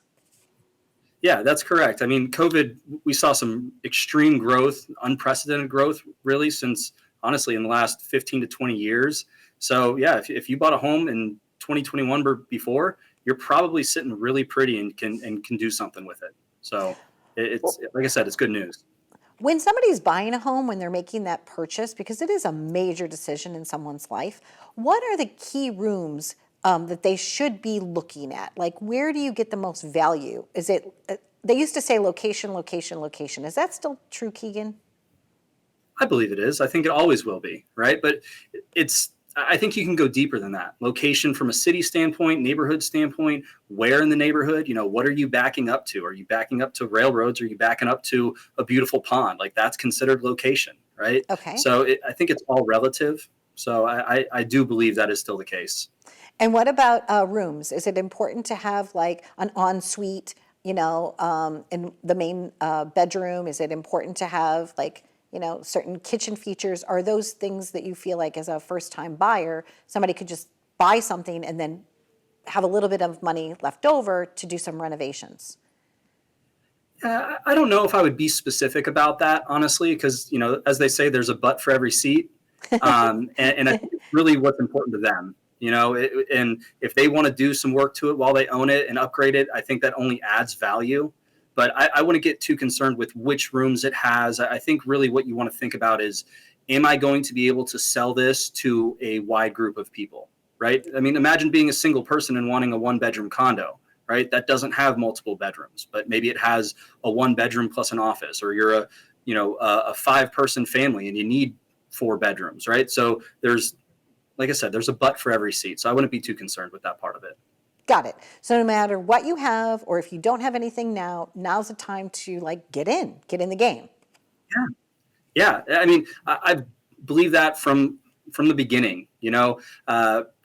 Yeah, that's correct. I mean, COVID, we saw some extreme growth, unprecedented growth, really, since honestly in the last 15 to 20 years. So yeah, if you bought a home in 2021 or before, you're probably sitting really pretty and can do something with it. So it's like I said, it's good news. When somebody's buying a home, when they're making that purchase, because it is a major decision in someone's life, what are the key rooms that they should be looking at? Like, where do you get the most value? Is it, they used to say location, location, location. Is that still true, Keegan? I believe it is. I think it always will be, right? But I think you can go deeper than that. Location from a city standpoint, neighborhood standpoint, where in the neighborhood, you know, what are you backing up to? Are you backing up to railroads? Are you backing up to a beautiful pond? Like, that's considered location, right? Okay. So I think it's all relative. So I do believe that is still the case. And what about rooms? Is it important to have like an ensuite, you know, in the main bedroom? Is it important to have like, you know, certain kitchen features? Are those things that you feel like as a first-time buyer, somebody could just buy something and then have a little bit of money left over to do some renovations? I don't know if I would be specific about that, honestly, because, you know, as they say, there's a butt for every seat. And I think it's really what's important to them, you know, and if they want to do some work to it while they own it and upgrade it, I think that only adds value. But I wouldn't get too concerned with which rooms it has. I think really what you want to think about is, am I going to be able to sell this to a wide group of people, right? I mean, imagine being a single person and wanting a 1-bedroom condo, right? That doesn't have multiple bedrooms, but maybe it has a 1-bedroom plus an office, or you're a 5-person family and you need 4 bedrooms, right? So there's, like I said, there's a butt for every seat. So I wouldn't be too concerned with that part of it. Got it. So no matter what you have, or if you don't have anything now, now's the time to like get in the game. Yeah. I mean, I believe that from the beginning, you know,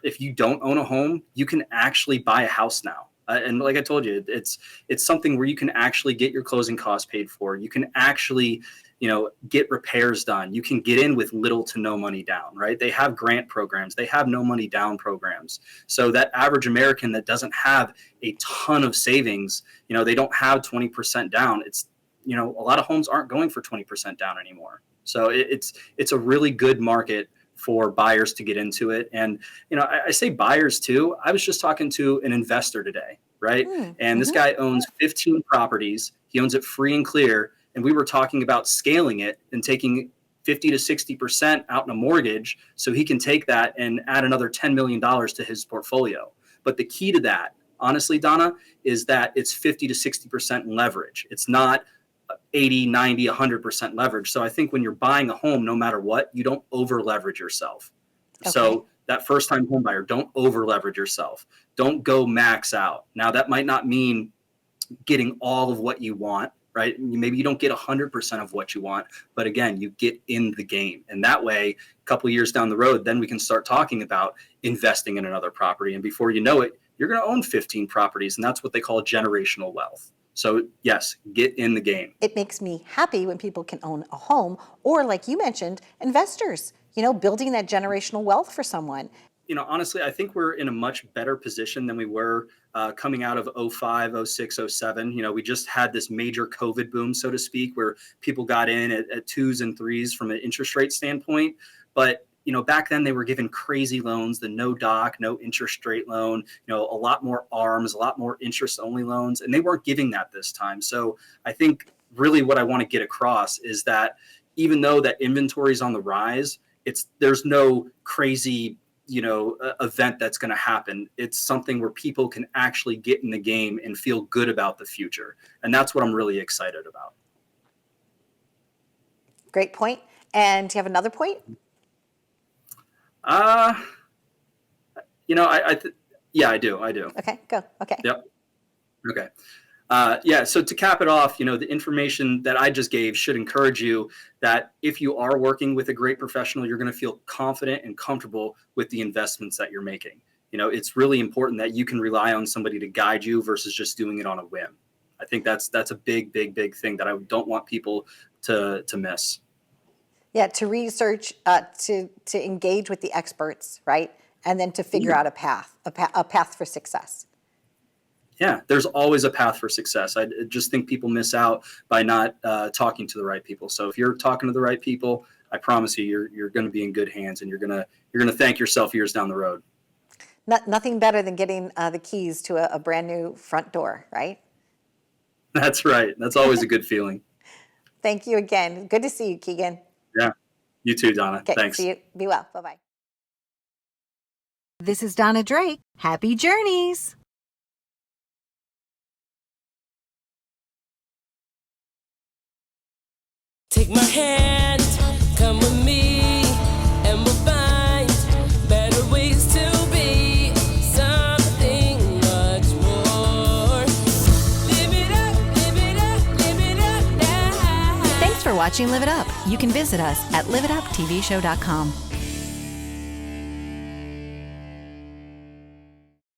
if you don't own a home, you can actually buy a house now. And like I told you, it's something where you can actually get your closing costs paid for. You can actually, you know, get repairs done. You can get in with little to no money down, right? They have grant programs. They have no money down programs. So that average American that doesn't have a ton of savings, you know, they don't have 20% down. It's, you know, a lot of homes aren't going for 20% down anymore. So it's a really good market for buyers to get into it. And, you know, I say buyers too. I was just talking to an investor today, right? And this guy owns 15 properties. He owns it free and clear. And we were talking about scaling it and taking 50 to 60% out in a mortgage so he can take that and add another $10 million to his portfolio. But the key to that, honestly, Donna, is that it's 50 to 60% leverage. It's not 80, 90, 100% leverage. So I think when you're buying a home, no matter what, you don't over leverage yourself. Okay. So that first time home buyer, don't over leverage yourself. Don't go max out. Now that might not mean getting all of what you want, right? Maybe you don't get 100% of what you want, but again, you get in the game. And that way, a couple years down the road, then we can start talking about investing in another property. And before you know it, you're going to own 15 properties. And that's what they call generational wealth. So yes, get in the game. It makes me happy when people can own a home, or like you mentioned, investors, building that generational wealth for someone. Honestly, I think we're in a much better position than we were coming out of 05, 06, 07. We just had this major COVID boom, so to speak, where people got in at 2s and 3s from an interest rate standpoint. But, back then they were given crazy loans, the no doc, no interest rate loan, a lot more ARMs, a lot more interest only loans, and they weren't giving that this time. So I think really what I want to get across is that even though that inventory is on the rise, there's no crazy event that's going to happen. It's something where people can actually get in the game and feel good about the future. And that's what I'm really excited about. Great point. And do you have another point? Yeah, I do. Okay, go. Okay. Yep. Okay. So to cap it off, the information that I just gave should encourage you that if you are working with a great professional, you're going to feel confident and comfortable with the investments that you're making. It's really important that you can rely on somebody to guide you versus just doing it on a whim. I think that's a big thing that I don't want people to miss. Yeah, to research, to engage with the experts, right? And then to figure out a path for success. Yeah, there's always a path for success. I just think people miss out by not talking to the right people. So if you're talking to the right people, I promise you, you're going to be in good hands, and you're going to thank yourself years down the road. Nothing better than getting the keys to a brand new front door, right? That's right. That's always a good feeling. Thank you again. Good to see you, Keegan. Yeah, you too, Donna. Okay, Thanks. See you. Be well. Bye-bye. This is Donna Drake. Happy journeys. Take my hand, come with me, and we'll find better ways to be something much more. Live it up, live it up, live it up now. Thanks for watching Live It Up. You can visit us at liveituptvshow.com.